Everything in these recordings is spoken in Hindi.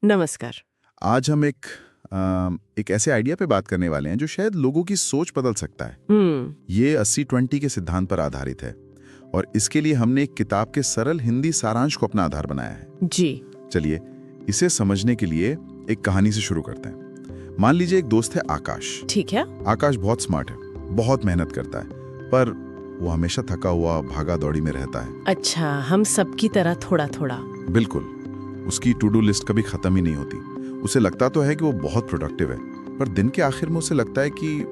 नमस्कार। आज हम एक ऐसे आइडिया पे बात करने वाले हैं जो शायद लोगों की सोच बदल सकता है। ये 80-20 के सिद्धांत पर आधारित है और इसके लिए हमने एक किताब के सरल हिंदी सारांश को अपना आधार बनाया है। जी। चलिए इसे समझने के लिए एक कहानी से शुरू करते हैं। मान लीजिए एक दोस्त है आकाश। ठीक है। आकाश बहुत स्मार्ट है, बहुत मेहनत करता है, पर वो हमेशा थका हुआ भागा दौड़ी में रहता है। अच्छा, हम सबकी तरह थोड़ा थोड़ा। बिल्कुल। उसकी टू डू लिस्ट कभी खत्म ही नहीं होती। उसे लगता तो है कि वो बहुत प्रोडक्टिव है, पर दिन के आखिर में उसे लगता है कि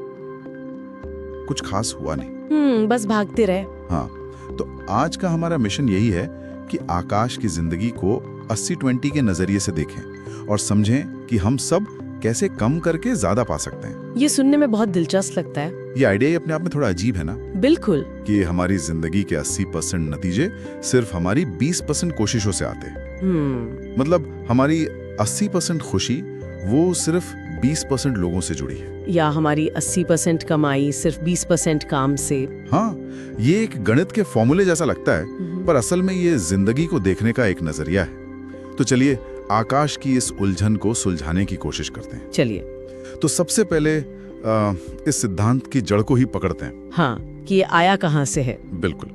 कुछ खास हुआ नहीं। बस भागते रहे। हाँ, तो आज का हमारा मिशन यही है कि आकाश की जिंदगी को 80-20 के नजरिए से देखें और समझें कि हम सब कैसे कम करके ज्यादा पा सकते हैं। ये सुनने में बहुत दिलचस्प लगता है। ये आइडिया ही अपने आप में थोड़ा अजीब है ना? बिल्कुल। कि हमारी जिंदगी के 80% नतीजे सिर्फ हमारी 20% कोशिशों से आते हैं। मतलब हमारी 80% खुशी वो सिर्फ 20% लोगों से जुड़ी है, या हमारी 80% कमाई सिर्फ 20% काम से। हाँ, ये एक गणित के फॉर्मूले जैसा लगता है, पर असल में ये जिंदगी को देखने का एक नजरिया है। तो चलिए आकाश की इस उलझन को सुलझाने की कोशिश करते हैं। चलिए। तो सबसे पहले इस सिद्धांत की जड़ को ही पकड़ते हैं। हाँ, कि ये आया कहाँ से है। बिल्कुल।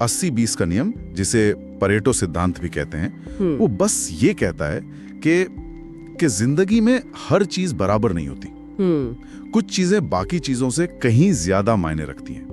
80-20 का नियम, जिसे परेटो सिद्धांत भी कहते हैं, वो बस ये कहता है कि जिंदगी में हर चीज बराबर नहीं होती। कुछ चीजें बाकी चीजों से कहीं ज्यादा मायने रखती हैं।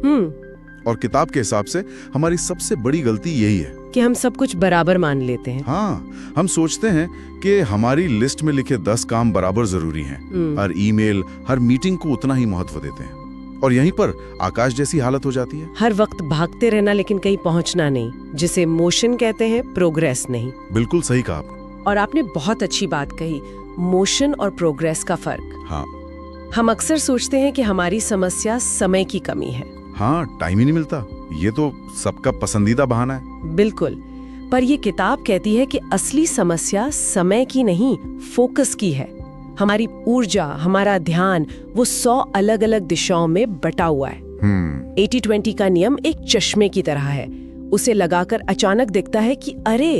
और किताब के हिसाब से हमारी सबसे बड़ी गलती यही है कि हम सब कुछ बराबर मान लेते हैं। हाँ, हम सोचते हैं कि हमारी लिस्ट में लिखे 10 काम बराबर जरूरी हैं। हर ईमेल, हर मीटिंग को उतना ही महत्व देते हैं। और यहीं पर आकाश जैसी हालत हो जाती है। हर वक्त भागते रहना लेकिन कहीं पहुंचना नहीं, जिसे मोशन कहते हैं, प्रोग्रेस नहीं। बिल्कुल सही कहा आपने। और आपने बहुत अच्छी बात कही, मोशन और प्रोग्रेस का फर्क। हाँ, हम अक्सर सोचते हैं कि हमारी समस्या समय की कमी है। हाँ, टाइम ही नहीं मिलता। ये तो सबका पसंदीदा बहाना है। बिल्कुल, पर ये किताब कहती है कि असली समस्या समय की नहीं, फोकस की है। हमारी ऊर्जा, हमारा ध्यान वो 100 अलग-अलग दिशाओं में बटा हुआ है। 80-20 का नियम एक चश्मे की तरह है। उसे लगाकर अचानक दिखता है कि अरे,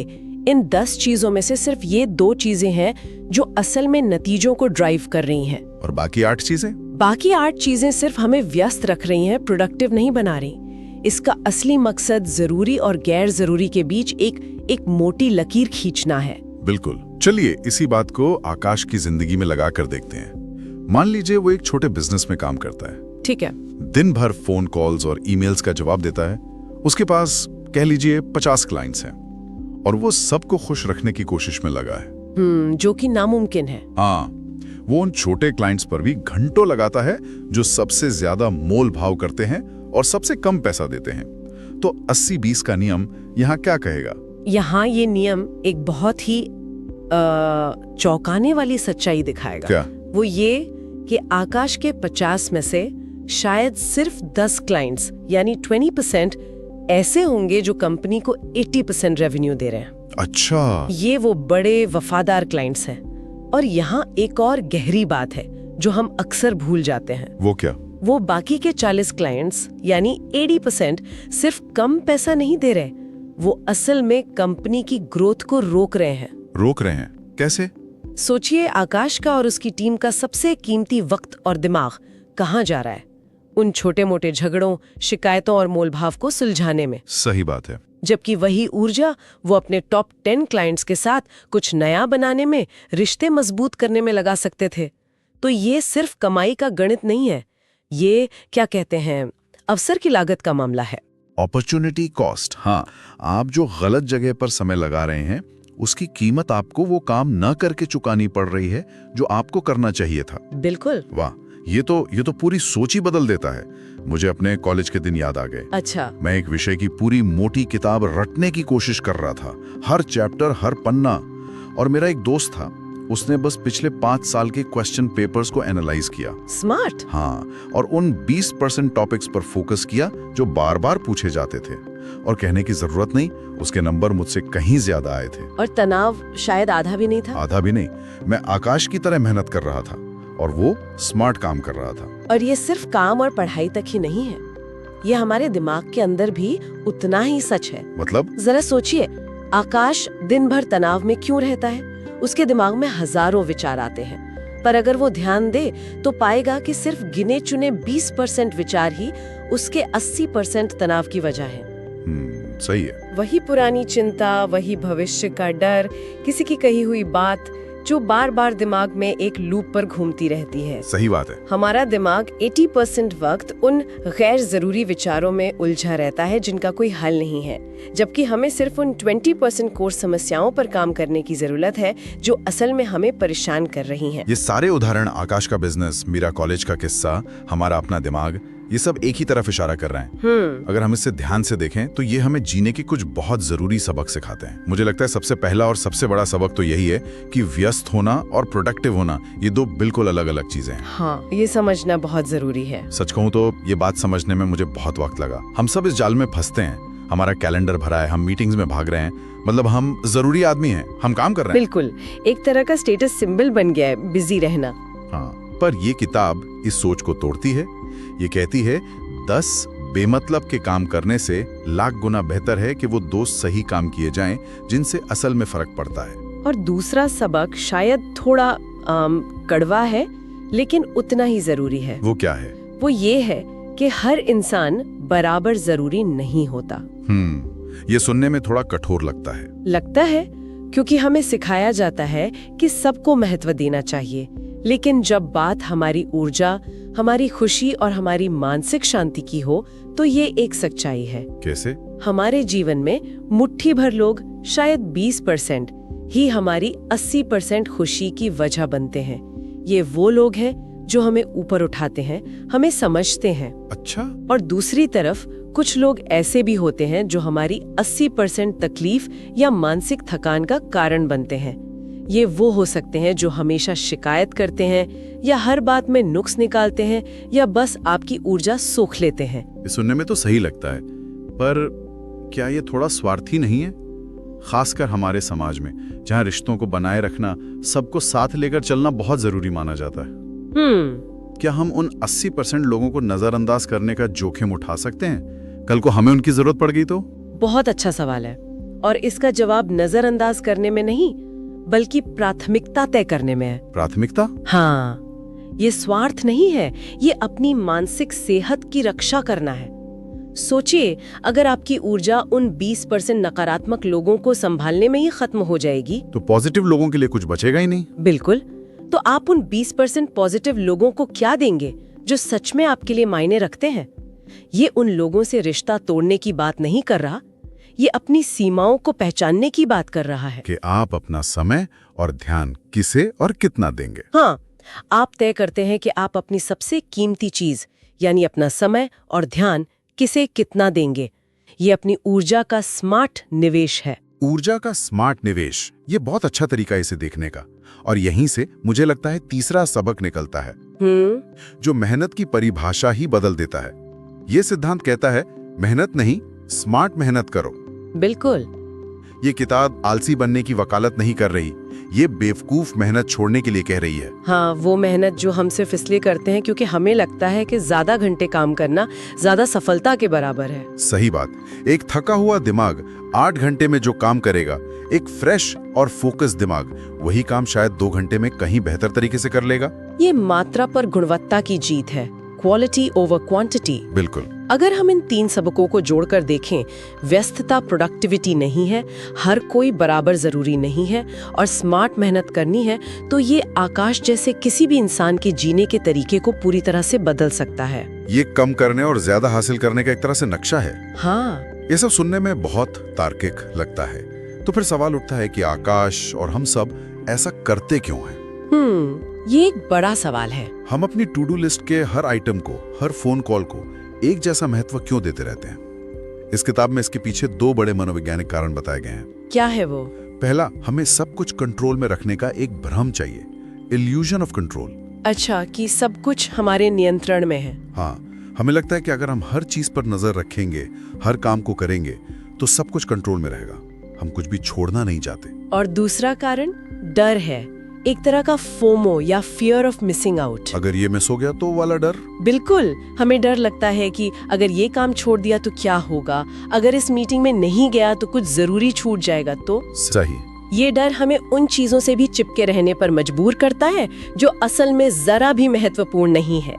इन 10 चीजों में से सिर्फ ये 2 चीजें हैं जो असल में नतीजों को ड्राइव कर रही हैं। और बाकी 8 चीजें? बाकी 8 चीजें सिर्फ हमें व्यस्त रख रही हैं, प्रोडक्टिव नहीं बना रही। इसका असली मकसद जरूरी और गैर जरूरी के बीच एक मोटी लकीर खींचना है। बिल्कुल। चलिए इसी बात को आकाश की जिंदगी में लगा कर देखते हैं। मान लीजिए वो एक छोटे बिजनेस में काम करता है। ठीक है। दिन भर फोन कॉल्स और ईमेल्स का जवाब देता है। उसके पास कह लीजिए 50 क्लाइंट्स हैं और वो सबको खुश रखने की कोशिश में लगा है। जो कि नामुमकिन है। हाँ, वो उन छोटे क्लाइंट्स पर भी घंटों लगाता है जो सबसे ज्यादा मोल भाव करते हैं और सबसे कम पैसा देते हैं। तो 80-20 का नियम यहाँ क्या कहेगा? यहाँ ये नियम एक बहुत ही चौंकाने वाली सच्चाई दिखाएगा। क्या? वो ये कि आकाश के 50 में से शायद सिर्फ 10 क्लाइंट्स यानी 20% ऐसे होंगे जो कंपनी को 80% रेवेन्यू दे रहे हैं। अच्छा। ये वो बड़े वफादार क्लाइंट्स हैं। और यहाँ एक और गहरी बात है जो हम अक्सर भूल जाते हैं। वो क्या? वो बाकी के 40 क्लाइंट्स यानी 80% सिर्फ कम पैसा नहीं दे रहे, वो असल में कंपनी की ग्रोथ को रोक रहे हैं। रोक रहे हैं? कैसे? सोचिए, आकाश का और उसकी टीम का सबसे कीमती वक्त और दिमाग कहाँ जा रहा है? उन छोटे मोटे झगड़ों, शिकायतों और मोलभाव को सुलझाने में। सही बात है। जबकि वही ऊर्जा वो अपने टॉप 10 क्लाइंट्स के साथ कुछ नया बनाने में, रिश्ते मजबूत करने में लगा सकते थे। तो ये सिर्फ कमाई का गणित नहीं है, ये क्या कहते हैं, अवसर की लागत का मामला है। Opportunity cost. हाँ, आप जो गलत जगह पर समय लगा रहे हैं उसकी कीमत आपको वो काम न करके चुकानी पड़ रही है जो आपको करना चाहिए था। बिल्कुल। वाह, ये तो पूरी सोच ही बदल देता है। मुझे अपने कॉलेज के दिन याद आ गए। अच्छा। मैं एक विषय की पूरी मोटी किताब रटने की कोशिश कर रहा था, हर चैप्टर, हर पन्ना। और मेरा एक दोस्त था, उसने बस पिछले 5 साल के क्वेश्चन पेपर्स को एनालाइज किया। स्मार्ट। हाँ, और उन 20% टॉपिक्स पर फोकस किया जो बार बार पूछे जाते थे। और कहने की जरूरत नहीं, उसके नंबर मुझसे कहीं ज्यादा आए थे। और तनाव शायद आधा भी नहीं था। आधा भी नहीं। मैं आकाश की तरह मेहनत कर रहा था और वो स्मार्ट काम कर रहा था। और ये सिर्फ काम और पढ़ाई तक ही नहीं है, ये हमारे दिमाग के अंदर भी उतना ही सच है। मतलब? जरा सोचिए, आकाश दिन भर तनाव में क्यों रहता है? उसके दिमाग में हजारों विचार आते हैं, पर अगर वो ध्यान दे तो पाएगा कि सिर्फ गिने चुने 20% विचार ही उसके 80% तनाव की वजह है। सही है। वही पुरानी चिंता, वही भविष्य का डर, किसी की कही हुई बात जो बार बार दिमाग में एक लूप पर घूमती रहती है। सही बात है। हमारा दिमाग 80% वक्त उन गैर जरूरी विचारों में उलझा रहता है जिनका कोई हल नहीं है, जबकि हमें सिर्फ उन 20% कोर समस्याओं पर काम करने की जरूरत है जो असल में हमें परेशान कर रही हैं। ये सारे उदाहरण, आकाश का बिजनेस, मीरा कॉलेज का किस्सा, हमारा अपना दिमाग, ये सब एक ही तरफ इशारा कर रहे हैं। अगर हम इसे ध्यान से देखें तो ये हमें जीने के कुछ बहुत जरूरी सबक सिखाते हैं। मुझे लगता है सबसे पहला और सबसे बड़ा सबक तो यही है कि व्यस्त होना और प्रोडक्टिव होना, ये दो बिल्कुल अलग अलग चीजें हैं। हाँ, ये समझना बहुत जरूरी है। सच कहूं तो ये बात समझने में मुझे बहुत वक्त लगा। हम सब इस जाल में फंसते हैं। हमारा कैलेंडर भरा है, हम मीटिंग्स में भाग रहे हैं, मतलब हम जरूरी आदमी हैं, हम काम कर रहे हैं। बिल्कुल, एक तरह का स्टेटस सिंबल बन गया है बिजी रहना। हाँ, पर ये किताब इस सोच को तोड़ती है। ये कहती है 10 बेमतलब के काम करने से लाख गुना बेहतर है कि वो 2 सही काम किए जाएं जिनसे असल में फर्क पड़ता है। और दूसरा सबक शायद थोड़ा कड़वा है, लेकिन उतना ही जरूरी है। वो क्या है? वो ये है कि हर इंसान बराबर जरूरी नहीं होता। ये सुनने में थोड़ा कठोर लगता है, क्योंकि हमें सिखाया जाता है कि सबको महत्व देना चाहिए, लेकिन जब बात हमारी ऊर्जा, हमारी खुशी और हमारी मानसिक शांति की हो तो ये एक सच्चाई है। कैसे? हमारे जीवन में मुट्ठी भर लोग, शायद 20% ही हमारी 80% खुशी की वजह बनते हैं। ये वो लोग हैं जो हमें ऊपर उठाते हैं, हमें समझते हैं। अच्छा। और दूसरी तरफ कुछ लोग ऐसे भी होते हैं जो हमारी 80% तकलीफ या मानसिक थकान का कारण बनते हैं। ये वो हो सकते हैं जो हमेशा शिकायत करते हैं या हर बात में नुक्स निकालते हैं या बस आपकी ऊर्जा सोख लेते हैं। ये सुनने में तो सही लगता है, पर क्या ये थोड़ा स्वार्थी नहीं है? खासकर हमारे समाज में, जहाँ रिश्तों को बनाए रखना, सबको साथ लेकर चलना बहुत जरूरी माना जाता है। क्या हम उन 80% लोगों को नजरअंदाज करने का जोखिम उठा सकते हैं? कल को हमें उनकी जरूरत पड़ गई तो? बहुत अच्छा सवाल है, और इसका जवाब नजरअंदाज करने में नहीं, बल्कि प्राथमिकता तय करने में है। प्राथमिकता? हाँ, ये स्वार्थ नहीं है, ये अपनी मानसिक सेहत की रक्षा करना है। सोचिए, अगर आपकी ऊर्जा उन 20% नकारात्मक लोगों को संभालने में ही खत्म हो जाएगी तो पॉजिटिव लोगों के लिए कुछ बचेगा ही नहीं। बिल्कुल। तो आप उन 20% पॉजिटिव लोगों को क्या देंगे जो सच में आपके लिए मायने रखते हैं? ये उन लोगों से रिश्ता तोड़ने की बात नहीं कर रहा, ये अपनी सीमाओं को पहचानने की बात कर रहा है कि आप अपना समय और ध्यान किसे और कितना देंगे। हाँ, आप तय करते हैं कि आप अपनी सबसे कीमती चीज यानी अपना समय और ध्यान किसे कितना देंगे। ये अपनी ऊर्जा का स्मार्ट निवेश है। ऊर्जा का स्मार्ट निवेश, ये बहुत अच्छा तरीका है इसे देखने का। और यहीं से मुझे लगता है तीसरा सबक निकलता है, जो मेहनत की परिभाषा ही बदल देता है। ये सिद्धांत कहता है, मेहनत नहीं, स्मार्ट मेहनत करो। बिल्कुल। ये किताब आलसी बनने की वकालत नहीं कर रही, ये बेवकूफ मेहनत छोड़ने के लिए कह रही है। हाँ, वो मेहनत जो हम सिर्फ इसलिए करते हैं क्योंकि हमें लगता है कि ज्यादा घंटे काम करना ज्यादा सफलता के बराबर है। सही बात। एक थका हुआ दिमाग 8 घंटे में जो काम करेगा, एक फ्रेश और फोकस दिमाग वही काम शायद 2 घंटे में कहीं बेहतर तरीके से कर लेगा। ये मात्रा पर गुणवत्ता की जीत है, क्वालिटी ओवर क्वांटिटी। बिल्कुल। अगर हम इन 3 सबकों को जोड़कर देखें, व्यस्तता प्रोडक्टिविटी नहीं है, हर कोई बराबर जरूरी नहीं है और स्मार्ट मेहनत करनी है, तो ये आकाश जैसे किसी भी इंसान के जीने के तरीके को पूरी तरह से बदल सकता है। ये कम करने और ज्यादा हासिल करने का एक तरह से नक्शा है। हाँ, ये सब सुनने में बहुत तार्किक लगता है, तो फिर सवाल उठता है कि आकाश और हम सब ऐसा करते क्यों हैं? ये एक बड़ा सवाल है। हम अपनी टू डू लिस्ट के हर आइटम को, हर फोन कॉल को एक जैसा महत्व क्यों देते रहते हैं? इस किताब में इसके पीछे 2 बड़े मनोवैज्ञानिक कारण बताए गए हैं। क्या है वो? पहला, हमें सब कुछ कंट्रोल में रखने का एक भ्रम चाहिए, इल्यूजन ऑफ कंट्रोल। अच्छा, कि सब कुछ हमारे नियंत्रण में है। हाँ, हमें लगता है कि अगर हम हर चीज पर नजर रखेंगे, हर काम को करेंगे, तो सब कुछ कंट्रोल में रहेगा, हम कुछ भी छोड़ना नहीं चाहते। और दूसरा कारण डर है, एक तरह का फोमो या फियर ऑफ मिसिंग आउट। अगर ये मिस हो गया तो वाला डर। बिल्कुल, हमें डर लगता है कि अगर ये काम छोड़ दिया तो क्या होगा, अगर इस मीटिंग में नहीं गया तो कुछ जरूरी छूट जाएगा। तो सही। ये डर हमें उन चीजों से भी चिपके रहने पर मजबूर करता है जो असल में जरा भी महत्वपूर्ण नहीं है।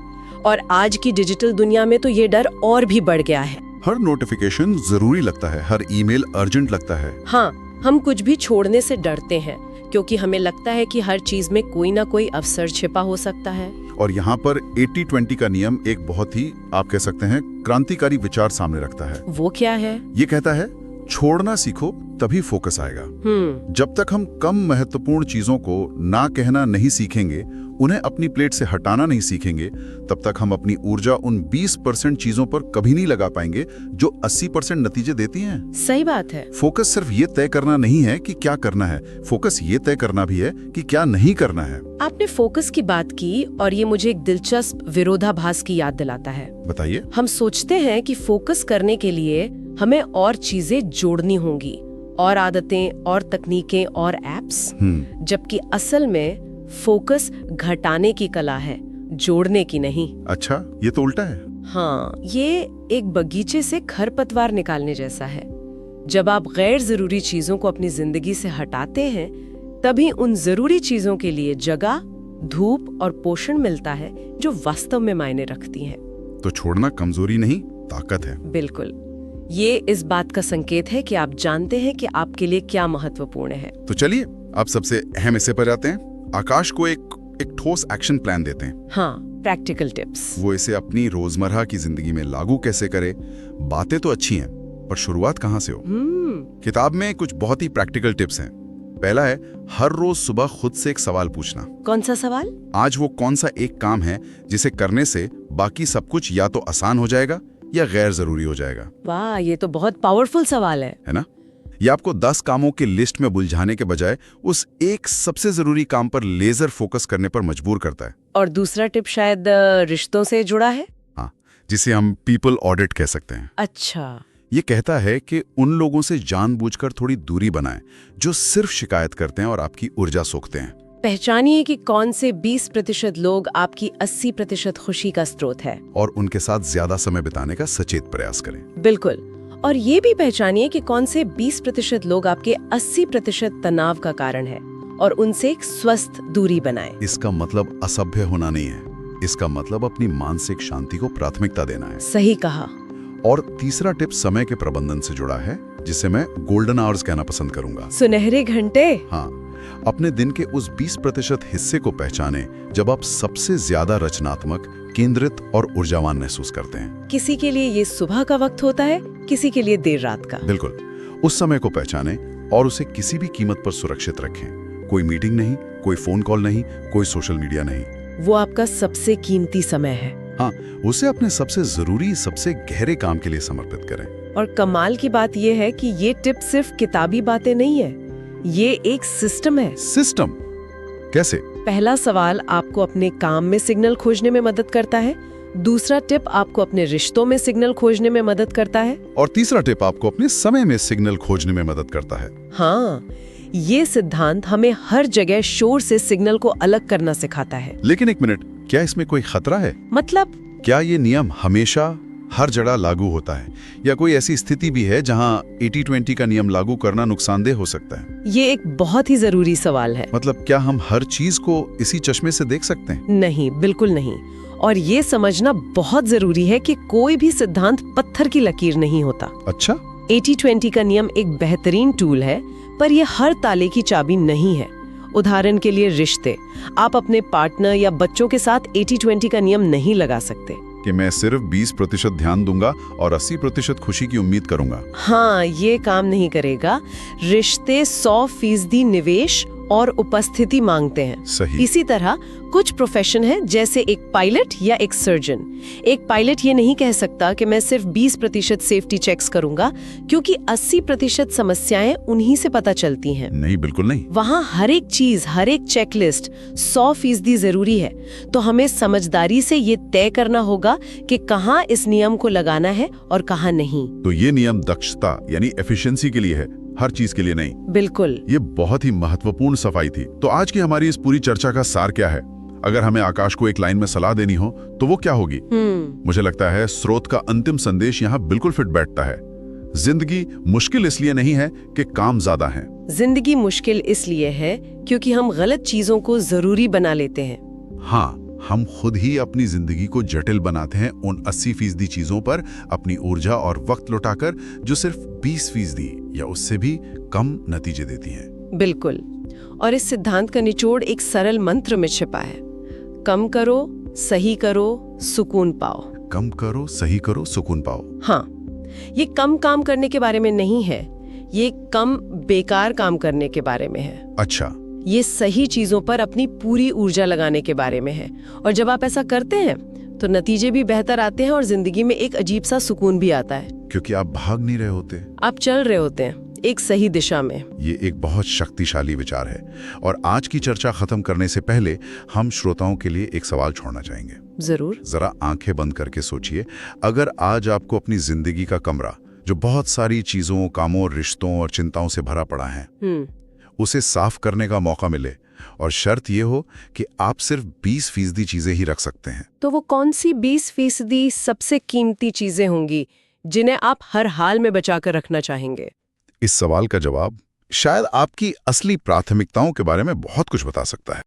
और आज की डिजिटल दुनिया में तो ये डर और भी बढ़ गया है। हर नोटिफिकेशन जरूरी लगता है, हर ईमेल अर्जेंट लगता है। हाँ, हम कुछ भी छोड़ने से डरते हैं क्योंकि हमें लगता है कि हर चीज में कोई ना कोई अवसर छिपा हो सकता है। और यहाँ पर 80-20 का नियम एक बहुत ही, आप कह सकते हैं, क्रांतिकारी विचार सामने रखता है। वो क्या है? ये कहता है, छोड़ना सीखो तभी फोकस आएगा। जब तक हम कम महत्वपूर्ण चीजों को ना कहना नहीं सीखेंगे, उन्हें अपनी प्लेट से हटाना नहीं सीखेंगे, तब तक हम अपनी ऊर्जा उन 20% चीजों पर कभी नहीं लगा पाएंगे जो 80% नतीजे देती हैं। सही बात है। फोकस सिर्फ ये तय करना नहीं है कि क्या करना है, फोकस ये तय करना भी है कि क्या नहीं करना है। आपने फोकस की बात की और ये मुझे एक दिलचस्प विरोधाभास की याद दिलाता है। बताइए। हम सोचते हैं कि फोकस करने के लिए हमें और चीजें जोड़नी होंगी, और आदतें और तकनीकें और एप्स, जबकि असल में फोकस घटाने की कला है, जोड़ने की नहीं। अच्छा, ये तो उल्टा है। हाँ, ये एक बगीचे से खरपतवार निकालने जैसा है। जब आप गैर जरूरी चीजों को अपनी जिंदगी से हटाते हैं, तभी उन जरूरी चीजों के लिए जगह, धूप और पोषण मिलता है जो वास्तव में मायने रखती हैं। तो छोड़ना कमजोरी नहीं, ताकत है। बिल्कुल। ये इस बात का संकेत है कि आप जानते हैं कि आपके लिए क्या महत्वपूर्ण है। तो चलिए अब सबसे अहम हिस्से पर जाते हैं। आकाश को एक ठोस एक्शन प्लान देते हैं। हाँ, प्रैक्टिकल टिप्स। वो इसे अपनी रोजमर्रा की जिंदगी में लागू कैसे करे। बातें तो अच्छी हैं, पर शुरुआत कहाँ से हो? किताब में कुछ बहुत ही प्रैक्टिकल टिप्स हैं। पहला है, हर रोज सुबह खुद से एक सवाल पूछना। कौन सा सवाल? आज वो कौन सा एक काम है जिसे करने से बाकी सब कुछ या तो आसान हो जाएगा या गैर जरूरी हो जाएगा। वाह, ये तो बहुत पावरफुल सवाल है ना? ये आपको 10 कामों की लिस्ट में बुलझाने के बजाय उस एक सबसे जरूरी काम पर लेजर फोकस करने पर मजबूर करता है। और दूसरा टिप शायद रिश्तों से जुड़ा है। हाँ, जिसे हम पीपल ऑडिट कह सकते हैं। अच्छा। ये कहता है कि उन लोगों से जानबूझकर थोड़ी दूरी बनाएं जो सिर्फ शिकायत करते हैं और आपकी ऊर्जा सोखते हैं। पहचानिए कि कौन से 20% लोग आपकी 80% खुशी का स्रोत है, और उनके साथ ज्यादा समय बिताने का सचेत प्रयास करें। बिल्कुल। और ये भी पहचानिए कि कौन से 20% लोग आपके 80% तनाव का कारण है, और उनसे एक स्वस्थ दूरी बनाएं। इसका मतलब असभ्य होना नहीं है, इसका मतलब अपनी मानसिक शांति को प्राथमिकता देना है। सही कहा। और तीसरा टिप समय के प्रबंधन से जुड़ा है, जिसे मैं गोल्डन आवर्स कहना पसंद करूंगा। सुनहरे घंटे। हाँ, अपने दिन के उस 20% हिस्से को पहचाने जब आप सबसे ज्यादा रचनात्मक, केंद्रित और ऊर्जावान महसूस करते हैं। किसी के लिए ये सुबह का वक्त होता है, किसी के लिए देर रात का। बिल्कुल। उस समय को पहचाने और उसे किसी भी कीमत पर सुरक्षित रखें। कोई मीटिंग नहीं, कोई फोन कॉल नहीं, कोई सोशल मीडिया नहीं। वो आपका सबसे कीमती समय है। हाँ, उसे अपने सबसे जरूरी, सबसे गहरे काम के लिए समर्पित करें। और कमाल की बात यह है कि ये टिप सिर्फ किताबी बातें नहीं है, ये एक सिस्टम है। सिस्टम? कैसे? पहला सवाल आपको अपने काम में सिग्नल खोजने में मदद करता है, दूसरा टिप आपको अपने रिश्तों में सिग्नल खोजने में मदद करता है, और तीसरा टिप आपको अपने समय में सिग्नल खोजने में मदद करता है। हाँ, ये सिद्धांत हमें हर जगह शोर से सिग्नल को अलग करना सिखाता है। लेकिन एक मिनट, क्या इसमें कोई खतरा है? मतलब? क्या ये नियम हमेशा हर जगह लागू होता है, या कोई ऐसी स्थिति भी है जहां 80-20 का नियम लागू करना नुकसानदेह हो सकता है? ये एक बहुत ही जरूरी सवाल है। मतलब क्या हम हर चीज को इसी चश्मे से देख सकते हैं? नहीं, बिल्कुल नहीं। और ये समझना बहुत जरूरी है कि कोई भी सिद्धांत पत्थर की लकीर नहीं होता। अच्छा। 80-20 का नियम एक बेहतरीन टूल है, पर यह हर ताले की चाबी नहीं है। उदाहरण के लिए रिश्ते, आप अपने पार्टनर या बच्चों के साथ 80-20 का नियम नहीं लगा सकते कि मैं सिर्फ 20% ध्यान दूंगा और 80% खुशी की उम्मीद करूंगा। हाँ, ये काम नहीं करेगा। रिश्ते 100% निवेश और उपस्थिति मांगते हैं। सही। इसी तरह कुछ प्रोफेशन है, जैसे एक पायलट या एक सर्जन। एक पायलट ये नहीं कह सकता कि मैं सिर्फ 20% सेफ्टी चेक्स करूंगा, क्योंकि 80% समस्याएं उन्हीं से पता चलती हैं। नहीं, बिल्कुल नहीं। वहाँ हर एक चीज, हर एक चेकलिस्ट 100% जरूरी है। तो हमें समझदारी से ये तय करना होगा कि कहाँ इस नियम को लगाना है और कहाँ नहीं। तो ये नियम दक्षता यानी एफिशिएंसी के लिए है, हर चीज के लिए नहीं। बिल्कुल। ये बहुत ही महत्वपूर्ण सफाई थी। तो आज की हमारी इस पूरी चर्चा का सार क्या है? अगर हमें आकाश को एक लाइन में सलाह देनी हो तो वो क्या होगी? मुझे लगता है स्रोत का अंतिम संदेश यहाँ बिल्कुल फिट बैठता है। जिंदगी मुश्किल इसलिए नहीं है कि काम ज्यादा है। जिंदगी मुश्किल इसलिए है क्योंकि हम गलत चीजों को जरूरी बना लेते हैं। हाँ, हम खुद ही अपनी जिंदगी को जटिल बनाते हैं उन 80% चीजों पर अपनी ऊर्जा और वक्त लुटाकर जो सिर्फ 20% या उससे भी कम नतीजे देती हैं। बिल्कुल। और इस सिद्धांत का निचोड़ एक सरल मंत्र में छिपा है। कम करो, सही करो, सुकून पाओ। कम करो, सही करो, सुकून पाओ। हाँ, ये कम काम करने के बारे में नहीं है, ये कम बेकार काम करने के बारे में है। अच्छा। ये सही चीजों पर अपनी पूरी ऊर्जा लगाने के बारे में है। और जब आप ऐसा करते हैं तो नतीजे भी बेहतर आते हैं और जिंदगी में एक अजीब सा सुकून भी आता है। क्योंकि आप भाग नहीं रहे होते, आप चल रहे होते हैं एक सही दिशा में। ये एक बहुत शक्तिशाली विचार है। और आज की चर्चा खत्म करने से पहले हम श्रोताओं के लिए एक सवाल छोड़ना चाहेंगे। जरूर। जरा आंखें बंद करके सोचिए, अगर आज आपको अपनी जिंदगी का कमरा, जो बहुत सारी चीजों, कामों, रिश्तों और चिंताओं से भरा पड़ा है, उसे साफ करने का मौका मिले और शर्त ये हो कि आप सिर्फ 20% चीजें ही रख सकते हैं, तो वो कौन सी 20% सबसे कीमती चीजें होंगी जिन्हें आप हर हाल में बचाकर रखना चाहेंगे? इस सवाल का जवाब शायद आपकी असली प्राथमिकताओं के बारे में बहुत कुछ बता सकता है।